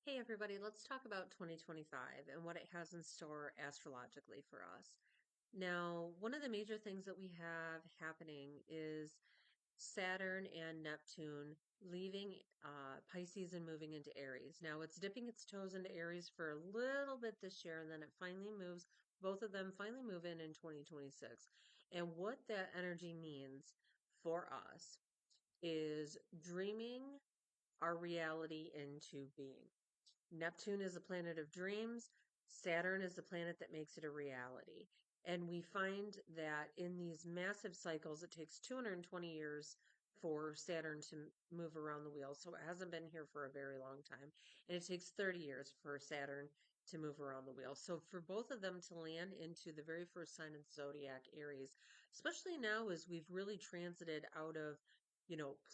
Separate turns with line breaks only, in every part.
Hey everybody, let's talk about 2025 and what it has in store astrologically for us. Now, one of the major things that we have happening is Saturn and Neptune leaving Pisces and moving into Aries. Now, it's dipping its toes into Aries for a little bit this year, and then it finally moves, both of them finally move in 2026. And what that energy means for us is dreaming our reality into being. Neptune is the planet of dreams. Saturn is the planet that makes it a reality. And we find that in these massive cycles, it takes 220 years for Saturn to move around the wheel. So it hasn't been here for a very long time. And it takes 30 years for Saturn to move around the wheel. So for both of them to land into the very first sign of the zodiac, Aries, especially now as we've really transited out of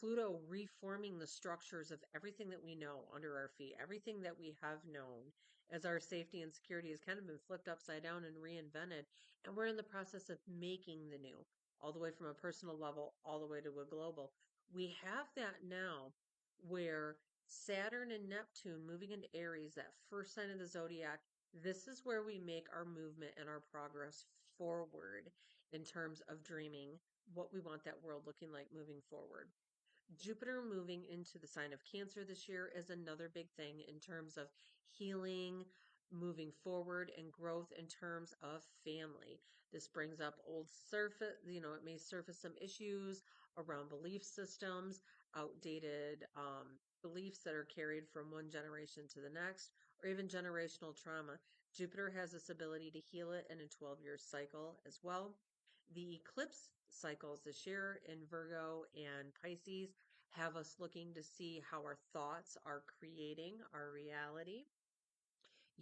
Pluto reforming the structures of everything that we know under our feet, everything that we have known as our safety and security has kind of been flipped upside down and reinvented. And we're in the process of making the new, all the way from a personal level, all the way to a global. We have that now where Saturn and Neptune moving into Aries, that first sign of the zodiac, this is where we make our movement and our progress forward in terms of dreaming what we want that world looking like moving forward. Jupiter moving into the sign of Cancer this year is another big thing in terms of healing, moving forward, and growth in terms of family. This brings up old surface, it may surface some issues around belief systems, outdated beliefs that are carried from one generation to the next, or even generational trauma. Jupiter has this ability to heal it in a 12-year cycle as well. The eclipse cycles this year in Virgo and Pisces have us looking to see how our thoughts are creating our reality.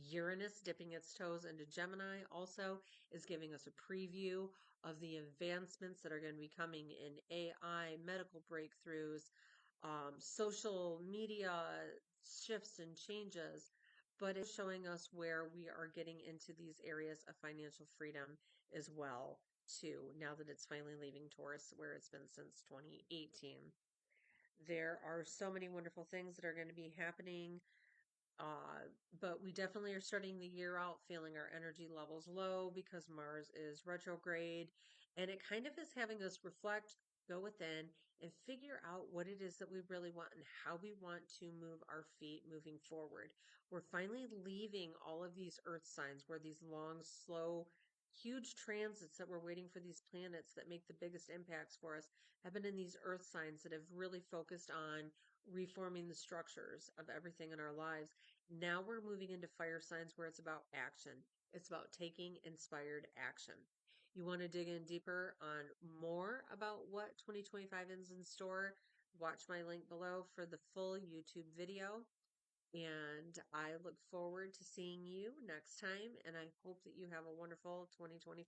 Uranus dipping its toes into Gemini also is giving us a preview of the advancements that are going to be coming in AI, medical breakthroughs, social media shifts and changes. But it's showing us where we are getting into these areas of financial freedom as well, too, now that it's finally leaving Taurus, where it's been since 2018. There are so many wonderful things that are going to be happening. But we definitely are starting the year out feeling our energy levels low because Mars is retrograde, and it kind of is having us reflect, go within, and figure out what it is that we really want and how we want to move our feet moving forward. We're finally leaving all of these earth signs where these long, slow, huge transits that we're waiting for these planets that make the biggest impacts for us have been in these earth signs that have really focused on reforming the structures of everything in our lives. Now we're moving into fire signs where it's about action. It's about taking inspired action. You want to dig in deeper on more about what 2025 is in store? Watch my link below for the full YouTube video. And I look forward to seeing you next time. And I hope that you have a wonderful 2025.